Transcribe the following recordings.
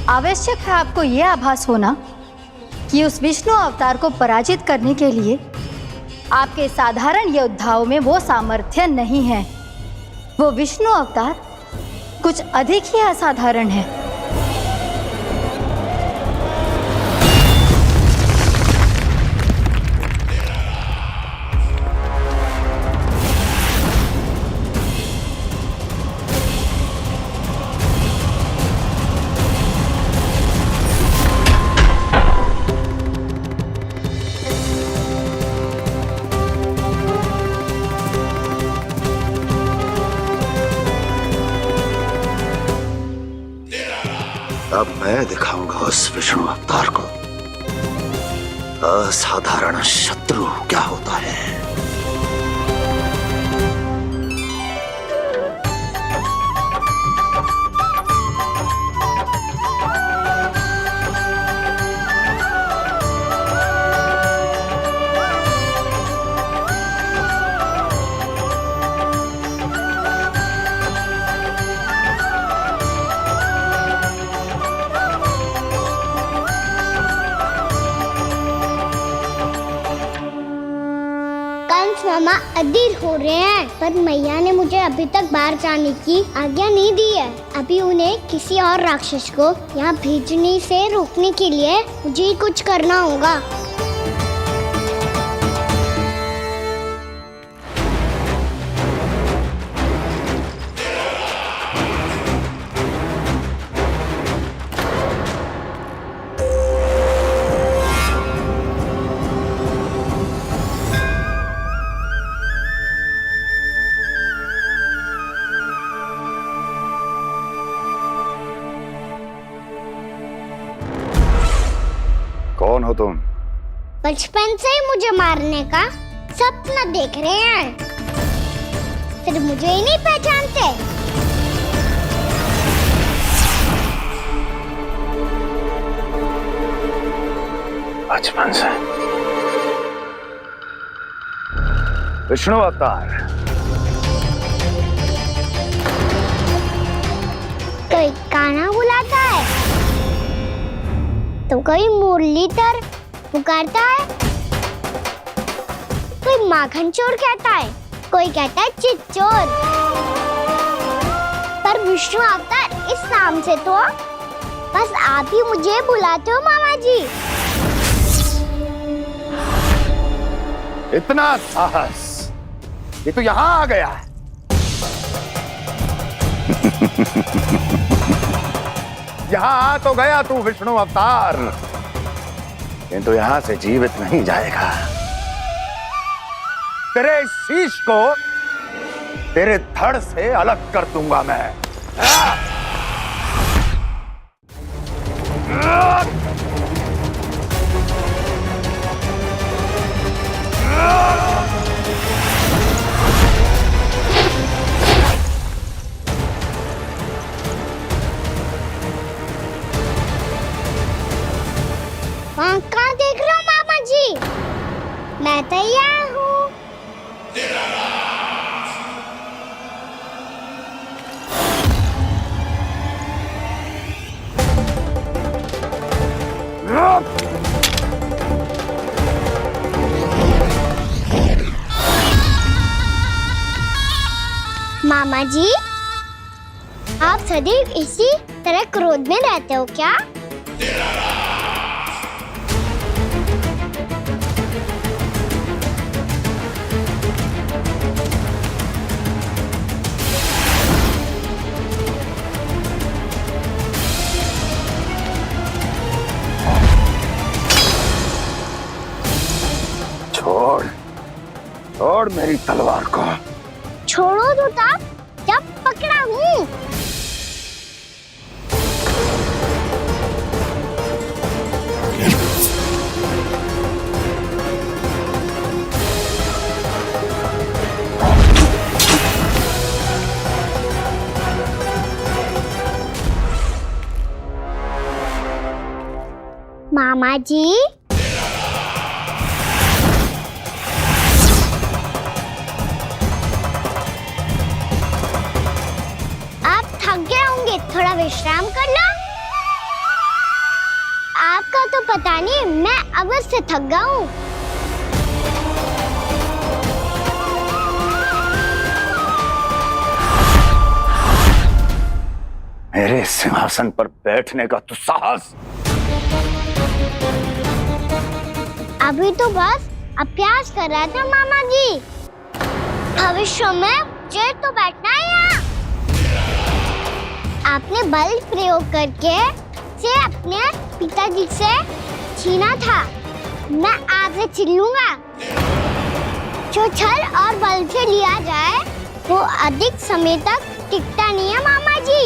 आवश्यक है आपको यह आभास होना कि उस विष्णु अवतार को पराजित करने के लिए आपके साधारण योद्धाओं में वो सामर्थ्य नहीं है। वो विष्णु अवतार कुछ अधिक ही असाधारण है। अब मैं दिखाऊंगा उस विष्णु अवतार को असाधारण शत्रु क्या होता है। मामा अधीर हो रहे हैं, पर मैया ने मुझे अभी तक बाहर जाने की आज्ञा नहीं दी है। अभी उन्हें किसी और राक्षस को यहाँ भेजने से रोकने के लिए मुझे ही कुछ करना होगा। कौन हो तुम? बचपन से ही मुझे मारने का सपना देख रहे हैं, फिर मुझे ही नहीं पहचानते। बचपन से विष्णु अवतार। कोई गाना बुलाता है तो कोई मुरलीधर पुकारता है, कोई माखन चोर कहता है, कोई कहता है चिच्चोर। पर विष्णु अवतार इस नाम से तो बस आप ही मुझे बुलाते हो मामा जी। इतना साहस, ये तो यहाँ आ गया है। यहाँ आ तो गया तू विष्णु अवतार, किंतु यहाँ से जीवित नहीं जाएगा। तेरे शीश को तेरे धड़ से अलग कर दूंगा मैं। वहाँ कहाँ देख रहे हो मामा जी? मैं तैयार हूँ। मामा जी, आप सदैव इसी तरह क्रोध में रहते हो क्या? छोड़, छोड़ मेरी तलवार को। छोड़ो तो तब जब पकड़ा हूँ। मामा जी, आप थक गए होंगे, थोड़ा विश्राम कर लो। आपका तो पता नहीं, मैं अवश्य से थक गया हूँ। मेरे सिंहासन पर बैठने का तू साहस? अभी तो बस अभ्यास कर रहा था मामा जी। भविष्य में मुझे तो बैठना है यहाँ। आपने बल प्रयोग करके से अपने पिताजी से छीना था, मैं आपसे छीन लूंगा। जो छल और बल से लिया जाए वो अधिक समय तक टिकता नहीं है मामा जी।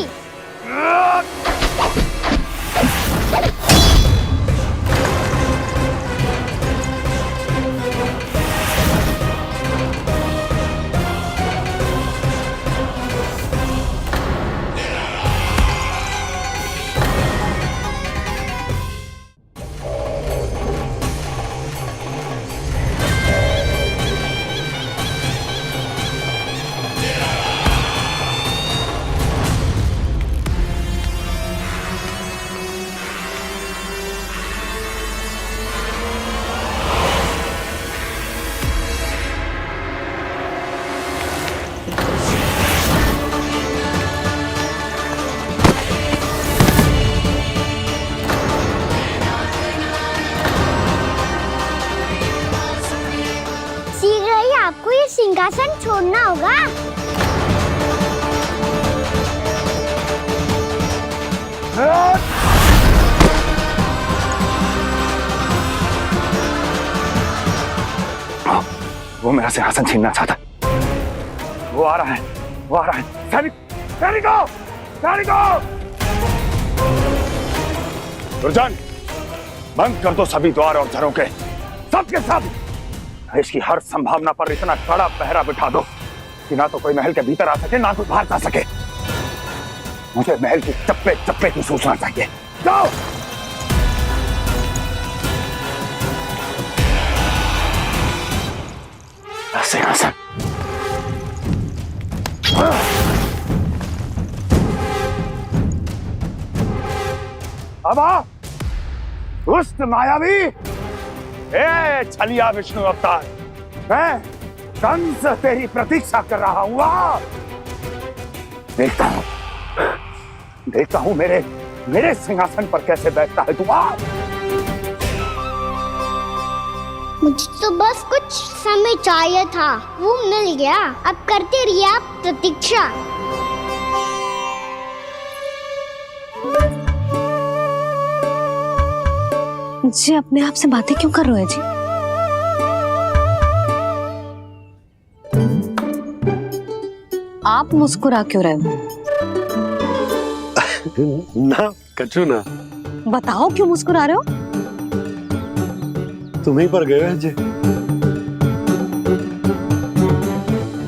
शीघ्र ही आपको ये सिंहासन छोड़ना होगा। वो मेरा सिंहासन छीनना चाहता है। वो आ रहा है, वो आ रहा है। सैनिकों, दुर्जन, बंद कर दो सभी द्वार और झरोखे, सब के सब। इसकी हर संभावना पर इतना कड़ा पहरा बिठा दो कि ना तो कोई महल के भीतर आ सके, ना कोई बाहर जा सके। मुझे महल की चप्पे चप्पे की सूचना चाहिए। जाओ। सिंहासन। अब आ, दुष्ट मायावी, ए छलिया विष्णु अवतार, मैं कंस तेरी प्रतीक्षा कर रहा हूँ। देखता हूँ मेरे सिंहासन पर कैसे बैठता है तू। मुझे तो बस कुछ समय चाहिए था, वो मिल गया। अब करते रहिए आप प्रतीक्षा। जी अपने आप से बातें क्यों कर रहे हैं जी? आप मुस्कुरा क्यों रहे हो? ना कचू ना। बताओ क्यों मुस्कुरा रहे हो? तुम्हीं पर गए हैं जी।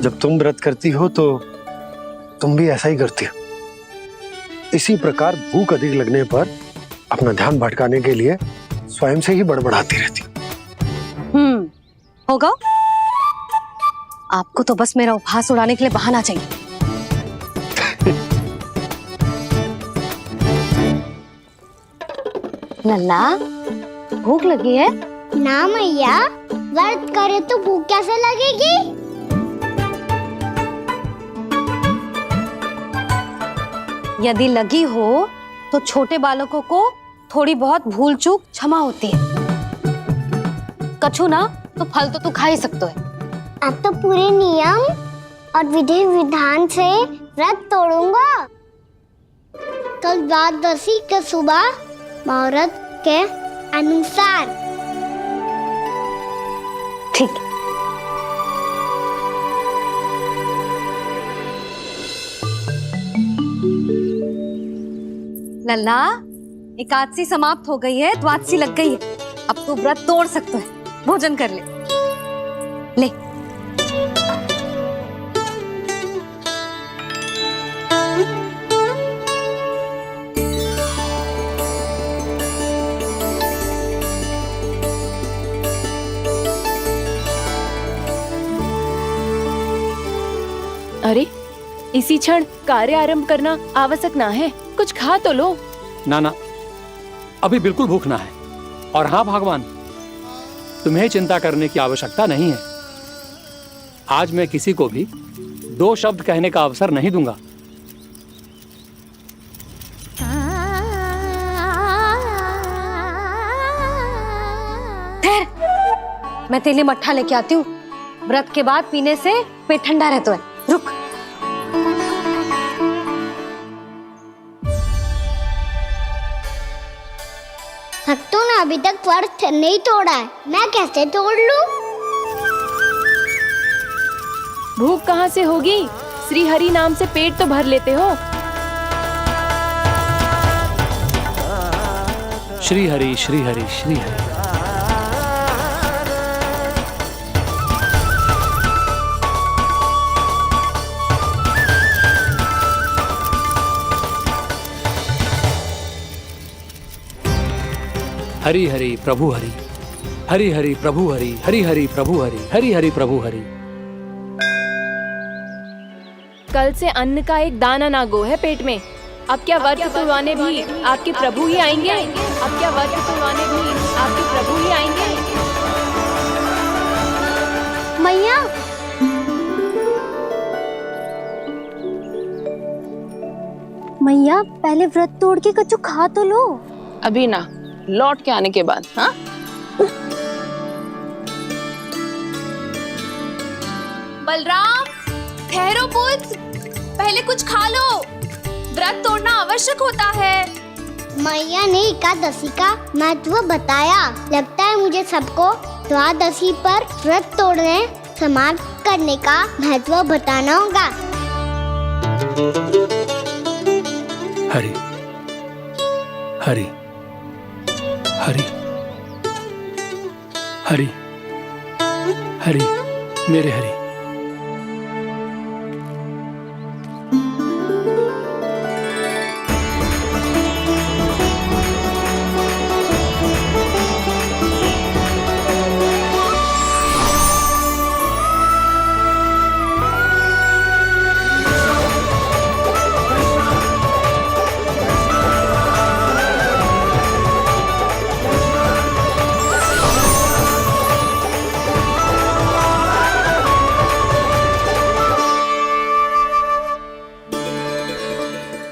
जब तुम व्रत करती हो तो तुम भी ऐसा ही करती हो। इसी प्रकार भूख अधिक लगने पर अपना ध्यान भटकाने के लिए स्वयं से ही बड़बड़ाती रहती। होगा। आपको तो बस मेरा उपहास उड़ाने के लिए बहाना चाहिए। लल्ला, भूख लगी है? ना मैया, व्रत करे तो भूख कैसे लगेगी? यदि लगी हो तो छोटे बालकों को थोड़ी बहुत भूल चूक क्षमा होती है। कछु ना तो फल तो तू खा ही सकते है। अब तो पूरे नियम और विधि विधान से व्रत तोड़ूंगा। कल द्वादशी के सुबह मुहूर्त के अनुसार। ठीक। लल्ला, एकादशी समाप्त हो गई है, द्वादशी लग गई है। अब तू व्रत तोड़ सकते है। भोजन कर ले। ले। अरे, इसी क्षण कार्य आरंभ करना आवश्यक ना है। कुछ खा तो लो। ना, अभी बिल्कुल भूख ना है। और हाँ भगवान, तुम्हें चिंता करने की आवश्यकता नहीं है। आज मैं किसी को भी 2 शब्द कहने का अवसर नहीं दूंगा। मैं तेरे लिए मट्ठा लेके आती हूँ। व्रत के बाद पीने से पेट ठंडा रहता है। रुक। भक्तों ने अभी तक व्रत नहीं तोड़ा है, मैं कैसे तोड़ लूं? भूख कहाँ से होगी? श्री हरि नाम से पेट तो भर लेते हो। श्री हरि श्री हरि श्री हरि। हरि हरि प्रभु हरि, हरि हरि प्रभु हरि, हरि हरि प्रभु हरि, हरि हरि प्रभु हरि। कल से अन्न का एक दाना ना गो है पेट में। अब क्या व्रत तुड़वाने भी आपके प्रभु ही आएंगे? अब क्या व्रत तुड़वाने भी आपके प्रभु ही आएंगे? मैया, मैया पहले व्रत तोड़ के कच्चू खा तो लो। अभी ना, लौट के आने के बाद। हाँ, बलराम, ठहरो पुत्र, पहले कुछ खा लो। व्रत तोड़ना आवश्यक होता है। मैया ने एकादशी का महत्व बताया। लगता है मुझे सबको द्वादशी पर व्रत तोड़ने समाप्त करने का महत्व बताना होगा। हरि हरि हरि हरि हरि, मेरे हरि।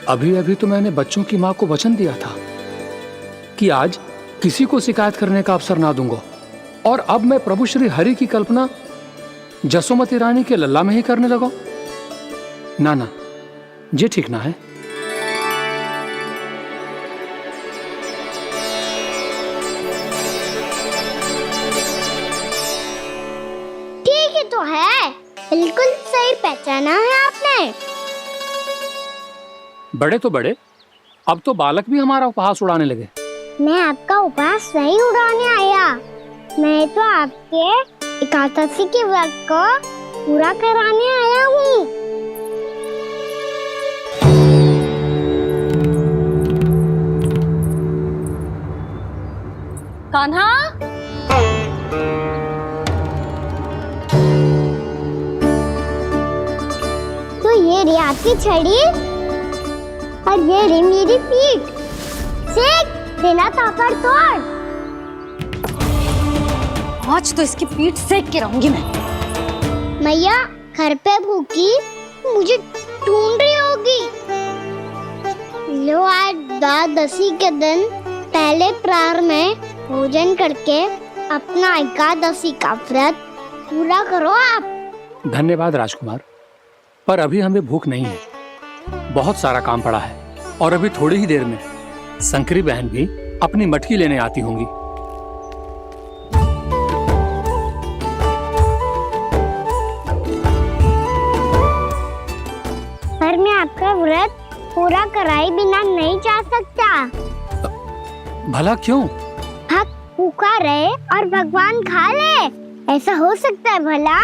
अभी अभी तो मैंने बच्चों की मां को वचन दिया था कि आज किसी को शिकायत करने का अवसर ना दूंगा, और अब मैं प्रभु श्री हरि की कल्पना जसोमती रानी के लल्ला में ही करने लगा। ना ना, ये ठीक ना है। ठीक ही तो है, बिल्कुल सही पहचाना है आपने। बड़े तो बड़े, अब तो बालक भी हमारा उपहास उड़ाने लगे। मैं आपका उपहास नहीं उड़ाने आया, मैं तो आपके एकादशी के व्रत को पूरा कराने आया हूँ। कान्हा, तो ये रही आपकी छड़ी और ये रही मेरी पीठ। सेक बिना तापड़ तोड़। आज तो इसकी पीठ सेक के रहूंगी मैं। मैया घर पे भूखी मुझे ढूंढ रही होगी। लो, आज द्वादशी के दिन पहले प्रहर में भोजन करके अपना एकादशी का व्रत पूरा करो आप। धन्यवाद राजकुमार, पर अभी हमें भूख नहीं है। बहुत सारा काम पड़ा है, और अभी थोड़ी ही देर में शंकरी बहन भी अपनी मटकी लेने आती होंगी। पर मैं आपका व्रत पूरा कराए बिना नहीं जा सकता। भला क्यों? भक्त भूखा रहे और भगवान खा ले, ऐसा हो सकता है भला?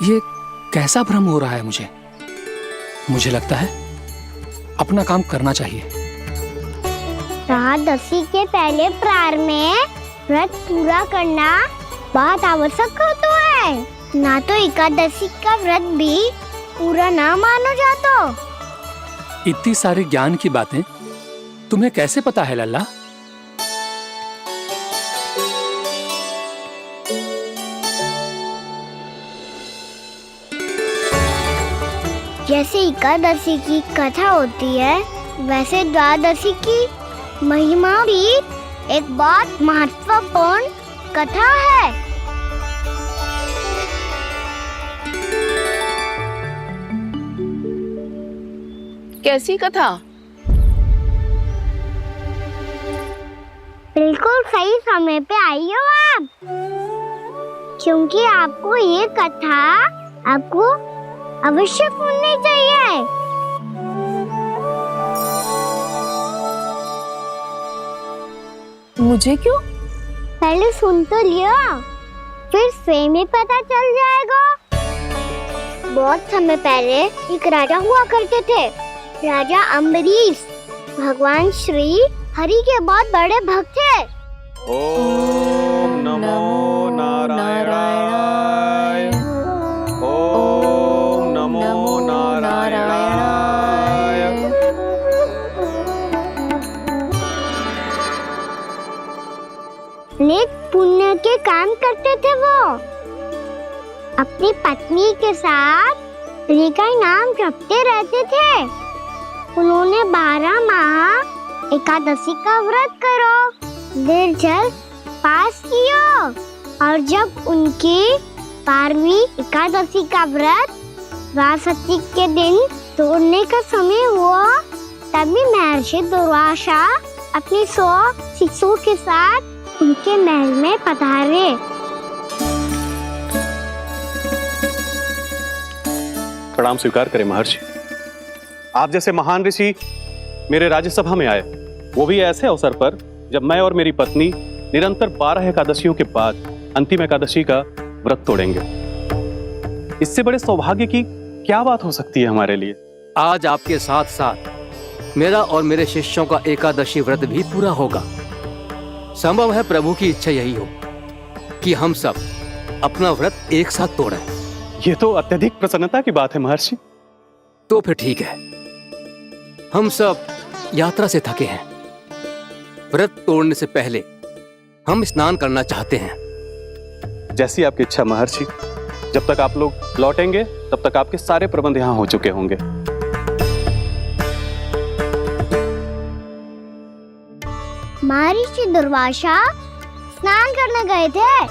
ये कैसा भ्रम हो रहा है मुझे लगता है अपना काम करना चाहिए। द्वादशी के पहले प्रहर में व्रत पूरा करना बहुत आवश्यक होता है। है, ना तो एकादशी का व्रत भी पूरा ना मानो जातो। इतनी सारी ज्ञान की बातें तुम्हें कैसे पता है लल्ला? जैसे एकादशी की कथा होती है, वैसे द्वादशी की महिमा भी एक बहुत महत्वपूर्ण कथा है। कैसी कथा? बिल्कुल सही समय पे आई हो आप, क्योंकि आपको ये कथा आपको अवश्य सुननी चाहिए। मुझे क्यों? पहले सुन तो लिया, फिर स्वयं ही पता चल जाएगा। बहुत समय पहले एक राजा हुआ करते थे, राजा अम्बरीश। भगवान श्री हरि के बहुत बड़े भक्त थे। ओम नमो नारायणाय। ओम नमो नारायणाय। नेक पुण्य के काम करते थे वो। अपनी पत्नी के साथ हरि का नाम जपते रहते थे। उन्होंने 12 माह एकादशी का व्रत करो निर्जल पास किया, और जब उनकी 12वीं एकादशी का व्रत द्वादशी के दिन तोड़ने का समय हुआ, तभी महर्षि दुर्वासा अपनी 100 शिष्यों के साथ उनके महल में पधारे। प्रणाम स्वीकार करें महर्षि। आप जैसे महान ऋषि मेरे राज्यसभा में आए, वो भी ऐसे अवसर पर जब मैं और मेरी पत्नी निरंतर 12 एकादशियों के बाद अंतिम एकादशी का व्रत तोड़ेंगे। इससे बड़े सौभाग्य की क्या बात हो सकती है हमारे लिए? आज आपके साथ साथ मेरा और मेरे शिष्यों का एकादशी व्रत भी पूरा होगा। संभव है प्रभु की इच्छा यही हो कि हम सब अपना व्रत एक साथ तोड़ें। ये तो अत्यधिक प्रसन्नता की बात है महर्षि। तो फिर ठीक है, हम सब यात्रा से थके हैं। व्रत तोड़ने से पहले हम स्नान करना चाहते हैं। जैसी आपकी इच्छा महर्षि। जब तक आप लोग लौटेंगे तब तक आपके सारे प्रबंध यहाँ हो चुके होंगे। महर्षि दुर्वासा स्नान करने गए थे,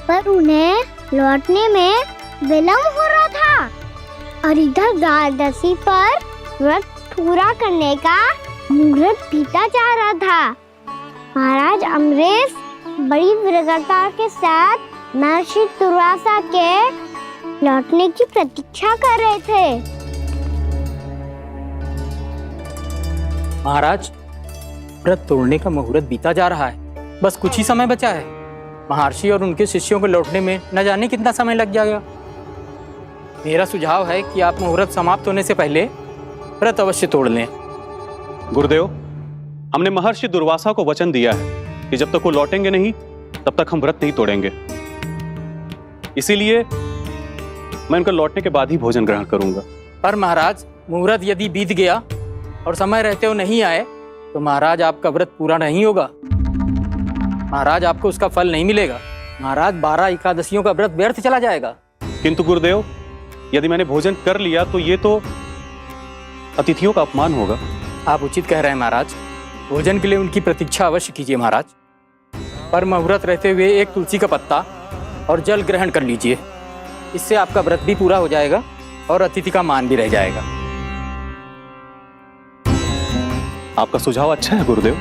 पर उन्हें लौटने में विलंब हो रहा था, और इधर द्वादशी पर व्रत पूरा करने का मुहूर्त बीता जा रहा था। महाराज अम्बरीश बड़ी विरगता के साथ महर्षि दुर्वासा के लौटने की प्रतीक्षा कर रहे थे। महाराज, व्रत तोड़ने का मुहूर्त बीता जा रहा है, बस कुछ ही समय बचा है। महर्षि और उनके शिष्यों को लौटने में न जाने कितना समय लग जाएगा। मेरा सुझाव है कि आप मुहूर्त समाप्त होने से पहले व्रत अवश्य तोड़ लें। गुरुदेव, हमने महर्षि दुर्वासा को वचन दिया है कि जब तक वो लौटेंगे नहीं तब तक हम व्रत नहीं तोड़ेंगे। इसीलिए मैं उनके लौटने के बाद ही भोजन ग्रहण करूंगा। पर महाराज, मुहूर्त यदि बीत गया और समय रहते हुए नहीं आए तो महाराज आपका व्रत पूरा नहीं होगा। महाराज, आपको उसका फल नहीं मिलेगा। महाराज, 12 एकादशियों का व्रत व्यर्थ चला जाएगा। किंतु गुरुदेव, यदि मैंने भोजन कर लिया तो ये तो अतिथियों का अपमान होगा। आप उचित कह रहे हैं महाराज। भोजन के लिए उनकी प्रतीक्षा अवश्य कीजिए महाराज, पर मुहूर्त रहते हुए एक तुलसी का पत्ता और जल ग्रहण कर लीजिए। इससे आपका व्रत भी पूरा हो जाएगा और अतिथि का मान भी रह जाएगा। आपका सुझाव अच्छा है गुरुदेव।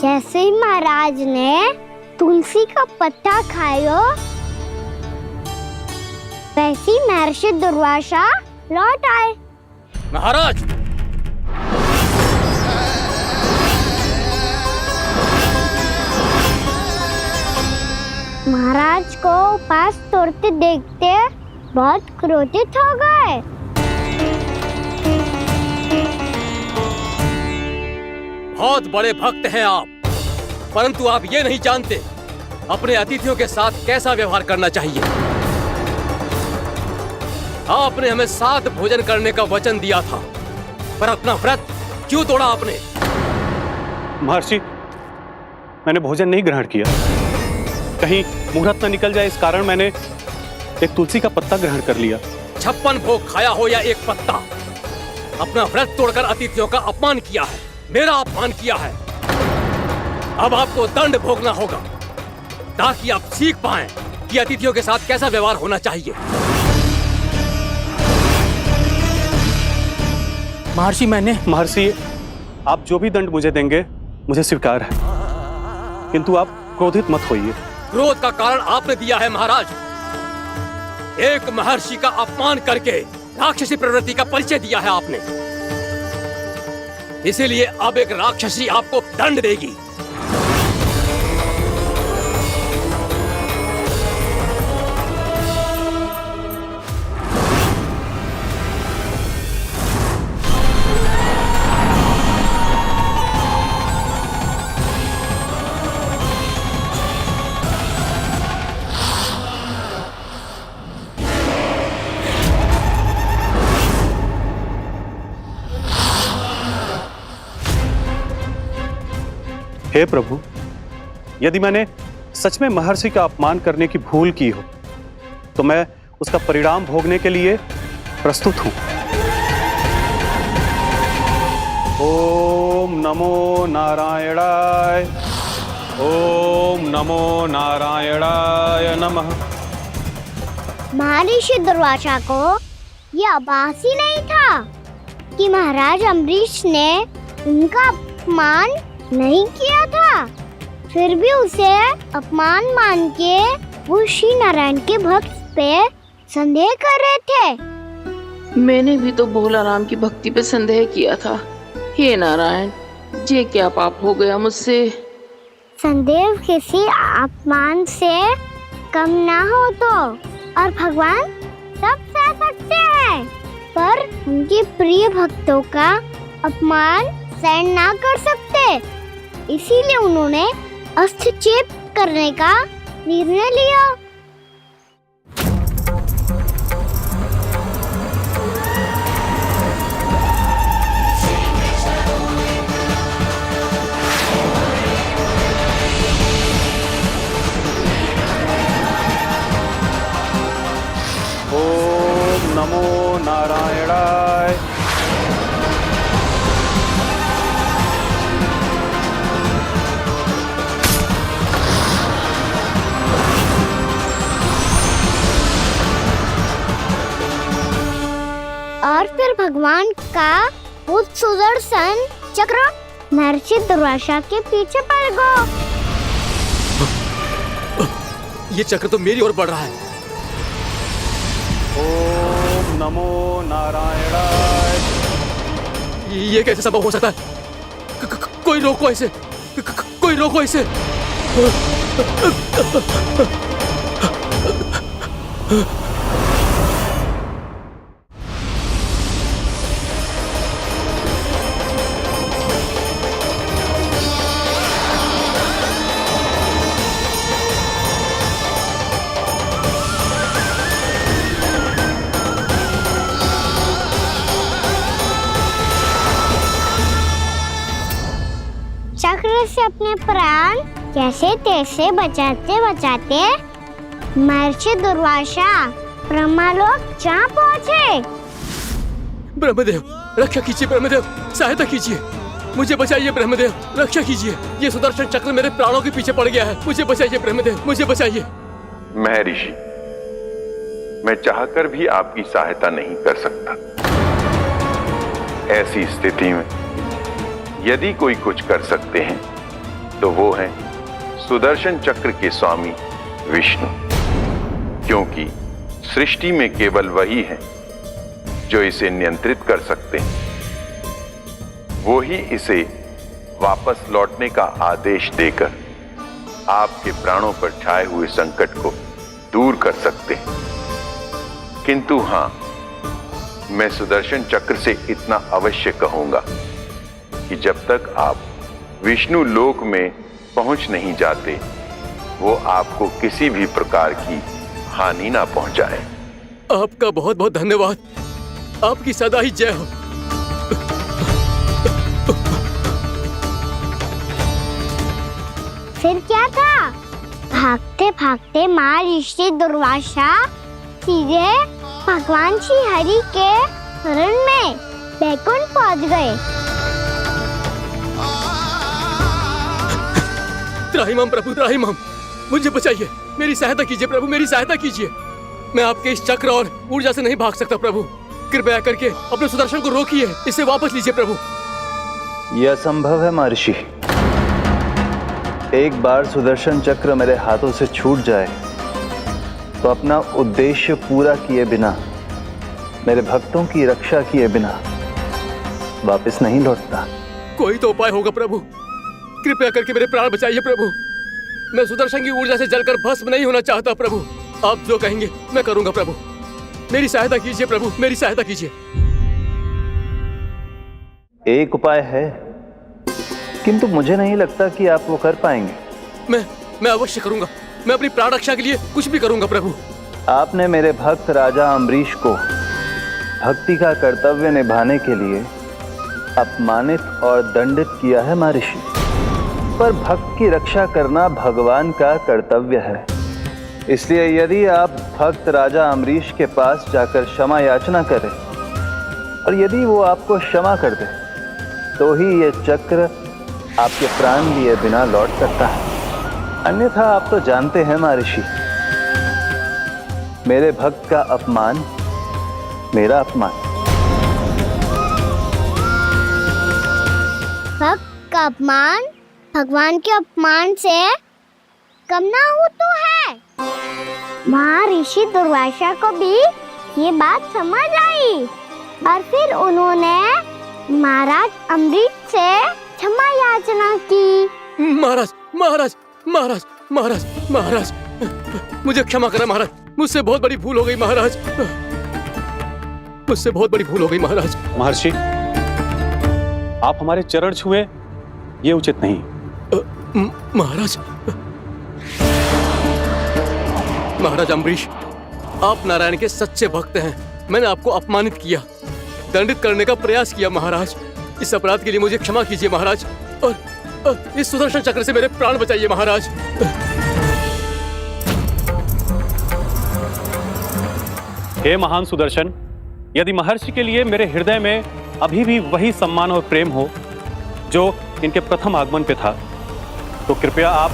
जैसे ही महाराज ने तुलसी का पत्ता खाया, वैसे ही महर्षि दुर्वासा लौट आए। महाराज, महाराज को उपास तोड़ते देखते बहुत क्रोधित हो गए। बहुत बड़े भक्त हैं आप। परंतु आप ये नहीं जानते अपने अतिथियों के साथ कैसा व्यवहार करना चाहिए। आपने हमें 7 भोजन करने का वचन दिया था, पर अपना व्रत क्यों तोड़ा आपने? महर्षि, मैंने भोजन नहीं ग्रहण किया। कहीं मुहूर्त न निकल जाए इस कारण मैंने एक तुलसी का पत्ता ग्रहण कर लिया। 56 भोग खाया हो या एक पत्ता, अपना व्रत तोड़कर अतिथियों का अपमान किया है, मेरा अपमान किया है। अब आपको दंड भोगना होगा ताकि आप सीख पाएं कि अतिथियों के साथ कैसा व्यवहार होना चाहिए। महर्षि, आप जो भी दंड मुझे देंगे मुझे स्वीकार है, किंतु आप क्रोधित मत होइए। क्रोध का कारण आपने दिया है महाराज। एक महर्षि का अपमान करके राक्षसी प्रवृत्ति का परिचय दिया है आपने, इसीलिए अब एक राक्षसी आपको दंड देगी। हे प्रभु, यदि मैंने सच में महर्षि का अपमान करने की भूल की हो तो मैं उसका परिणाम भोगने के लिए प्रस्तुत हूं। ओम नमो नारायणाय, ओम नमो नारायणाय नमः। महर्षि दुर्वासा को ये आभास ही नहीं था कि महाराज अम्बरीश ने उनका अपमान नहीं किया था, फिर भी उसे अपमान मान के वो श्री नारायण के भक्त पे संदेह कर रहे थे। मैंने भी तो भोला राम की भक्ति पे संदेह किया था। हे नारायण, ये क्या पाप हो गया मुझसे? संदेह किसी अपमान से कम ना हो तो, और भगवान सब सह सकते हैं, पर उनके प्रिय भक्तों का अपमान सहन ना कर सकते, इसीलिए उन्होंने अस्त्रच्छेद करने का निर्णय लिया। ओम नमो नारायणाय। और फिर भगवान का वो सुदर्शन चक्र महर्षि दुर्वासा के पीछे पड़ गया। ये चक्र तो मेरी ओर बढ़ रहा है। ओम नमो नारायणाय। ये कैसे संभव हो सकता है? कोई रोको इसे, कोई रोको इसे। चक्र से अपने प्राण कैसे तैसे बचाते बचाते महर्षि दुर्वासा ब्रह्मलोक जा पहुँचे। ब्रह्मदेव, रक्षा कीजिए। ब्रह्मदेव, सहायता कीजिए, मुझे बचाइए। ब्रह्मदेव, रक्षा कीजिए। ये सुदर्शन चक्र मेरे प्राणों के पीछे पड़ गया है, मुझे बचाइए। ब्रह्मदेव, मुझे बचाइए। महर्षि, मैं चाहकर भी आपकी सहायता नहीं कर सकता। ऐसी स्थिति में यदि कोई कुछ कर सकते हैं तो वो हैं सुदर्शन चक्र के स्वामी विष्णु, क्योंकि सृष्टि में केवल वही है जो इसे नियंत्रित कर सकते हैं। वो ही इसे वापस लौटने का आदेश देकर आपके प्राणों पर छाए हुए संकट को दूर कर सकते हैं। किंतु हां, मैं सुदर्शन चक्र से इतना अवश्य कहूंगा कि जब तक आप विष्णु लोक में पहुंच नहीं जाते, वो आपको किसी भी प्रकार की हानि ना पहुंचाए। आपका बहुत बहुत धन्यवाद। आपकी सदा ही जय हो। फिर क्या था? भागते भागते महर्षि दुर्वासा सीधे भगवान श्री हरि के शरण में बैकुंठ पहुंच गए। त्राहिमाम प्रभु, त्राहिमाम, मुझे बचाइए, मेरी सहायता कीजिए प्रभु, मेरी सहायता कीजिए। मैं आपके इस चक्र और ऊर्जा से नहीं भाग सकता प्रभु। कृपया करके अपने सुदर्शन को रोकिए, इसे वापस लीजिए प्रभु। यह असंभव है महर्षि। एक बार सुदर्शन चक्र मेरे हाथों से छूट जाए तो अपना उद्देश्य पूरा किए बिना, मेरे भक्तों की रक्षा किए बिना वापस नहीं लौटता। कोई तो उपाय होगा प्रभु, कृपया करके मेरे प्राण बचाइए प्रभु। मैं सुदर्शन की ऊर्जा से जलकर भस्म नहीं होना चाहता प्रभु। आप जो कहेंगे मैं करूंगा प्रभु। मेरी सहायता कीजिए प्रभु, मेरी सहायता कीजिए। एक उपाय है, किंतु मुझे नहीं लगता कि आप वो कर पाएंगे। मैं अवश्य करूंगा। मैं अपनी प्राण रक्षा के लिए कुछ भी करूंगा प्रभु। आपने मेरे भक्त राजा अम्बरीश को भक्ति का कर्तव्य निभाने के लिए अपमानित और दंडित किया है महर्षि, पर भक्त की रक्षा करना भगवान का कर्तव्य है। इसलिए यदि आप भक्त राजा अम्बरीश के पास जाकर क्षमा याचना करें और यदि वो आपको क्षमा कर दे तो ही ये चक्र आपके प्राण लिए बिना लौट सकता है। अन्यथा आप तो जानते हैं महर्षि, मेरे भक्त का अपमान मेरा अपमान। भक्त का अपमान भगवान के अपमान से कम ना हो तो है। महर्षि दुर्वासा को भी ये बात समझ आई और फिर उन्होंने महाराज अम्बरीश से क्षमा याचना की। महाराज महाराज महाराज महाराज महाराज, मुझे क्षमा करें महाराज, मुझसे बहुत बड़ी भूल हो गई महाराज, मुझसे बहुत बड़ी भूल हो गई महाराज। महर्षि, आप हमारे चरण छुए ये उचित नहीं। महाराज, महाराज अम्बरीश, आप नारायण के सच्चे भक्त हैं। मैंने आपको अपमानित किया, दंडित करने का प्रयास किया महाराज। इस अपराध के लिए मुझे क्षमा कीजिए महाराज, और इस सुदर्शन चक्र से मेरे प्राण बचाइए महाराज। हे महान सुदर्शन, यदि महर्षि के लिए मेरे हृदय में अभी भी वही सम्मान और प्रेम हो जो इनके प्रथम आगमन पे था, तो कृपया आप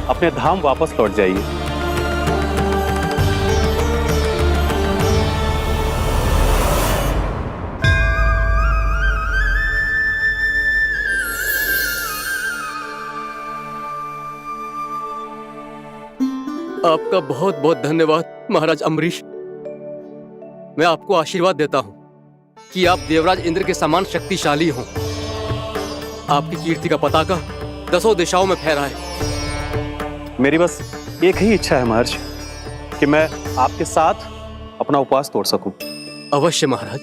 अपने धाम वापस लौट जाइए। आपका बहुत बहुत धन्यवाद महाराज अम्बरीश। मैं आपको आशीर्वाद देता हूं कि आप देवराज इंद्र के समान शक्तिशाली हों। आपकी कीर्ति का पताका दसों दिशाओं में फहराए। मेरी बस एक ही इच्छा है महर्षि, कि मैं आपके साथ अपना उपवास तोड़ सकूं। अवश्य महाराज,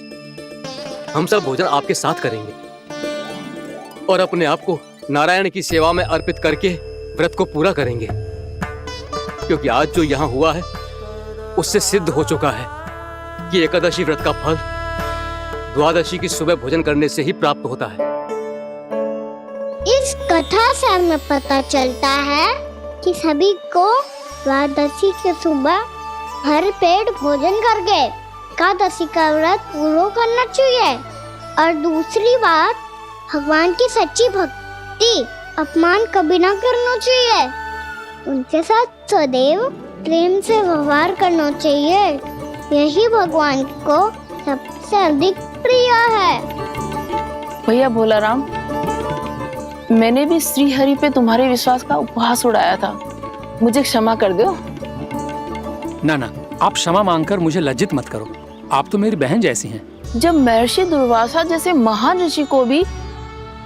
हम सब भोजन आपके साथ करेंगे और अपने आप को नारायण की सेवा में अर्पित करके व्रत को पूरा करेंगे, क्योंकि आज जो यहाँ हुआ है उससे सिद्ध हो चुका है कि एकादशी व्रत का फल द्वादशी की सुबह भोजन करने से ही प्राप्त होता है। इस कथा से हमें पता चलता है कि सभी को द्वादशी के सुबह भर पेट भोजन करके एकादशी का व्रत पूरा करना चाहिए। और दूसरी बात, भगवान की सच्ची भक्ति अपमान कभी ना करना चाहिए। उनके साथ सदैव प्रेम से व्यवहार करना चाहिए। यही भगवान को सबसे अधिक प्रिय है। भैया भोलाराम, मैंने भी श्री हरि पे तुम्हारे विश्वास का उपहास उड़ाया था, मुझे क्षमा कर दो। ना ना, आप क्षमा मांगकर मुझे लज्जित मत करो। आप तो मेरी बहन जैसी हैं। जब महर्षि दुर्वासा जैसे महान ऋषि को भी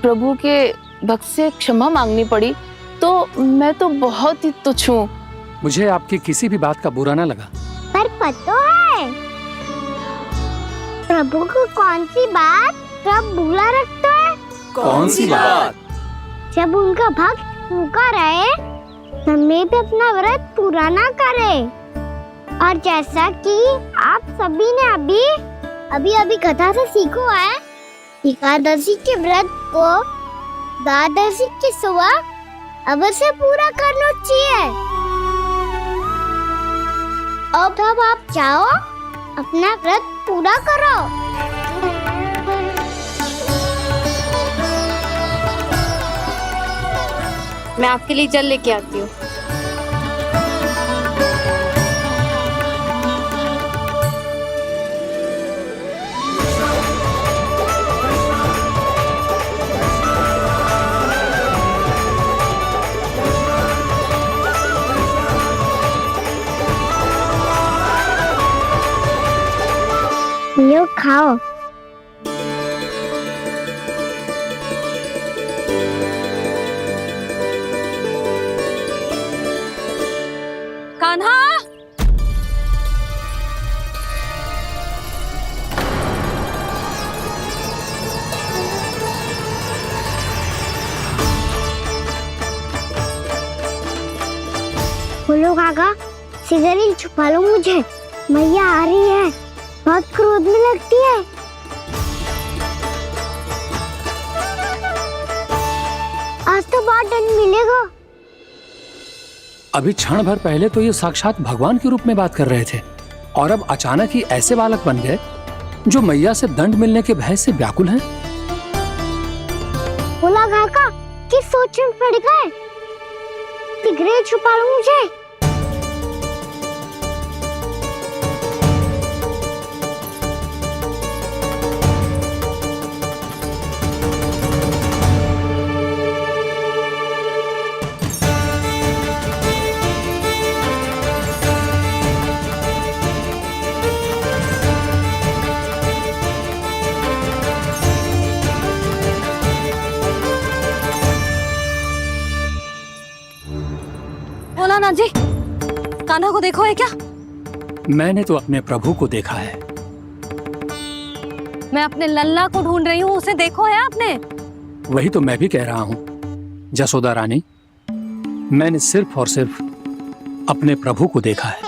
प्रभु के भक्त से क्षमा मांगनी पड़ी, तो मैं तो बहुत ही तुच्छ हूँ। मुझे आपकी किसी भी बात का बुरा ना लगा। पर पता है प्रभु को कौन सी बात सब भूला रखता है? कौन सी बात? जब उनका भक्त भूखा रहे, हमें भी अपना व्रत पूरा ना करे। और जैसा कि आप सभी ने अभी कथा से सीखो है, एकादशी के व्रत को द्वादशी की सुबह अवश्य पूरा करना चाहिए। अब आप जाओ, अपना व्रत पूरा करो। मैं आपके लिए जल लेके आती हूँ। लो खाओ। कान्हा, बोलो काका, सिगरेट छुपा लो मुझे, मैया आ रही है, बहुत क्रोध में लगती है। आज तो बहुत दंड मिलेगा। अभी क्षण भर पहले तो ये साक्षात भगवान के रूप में बात कर रहे थे, और अब अचानक ही ऐसे बालक बन गए जो मैया से दंड मिलने के भय से व्याकुल हैं। बोला काका, किस सोच में पड़ गए? सिगरेट छुपा लो मुझे। भोलानाथ जी, कान्हा को देखो है क्या? मैंने तो अपने प्रभु को देखा है। मैं अपने लल्ला को ढूंढ रही हूँ, उसे देखो है आपने? वही तो मैं भी कह रहा हूँ जसोदा रानी, मैंने सिर्फ और सिर्फ अपने प्रभु को देखा है।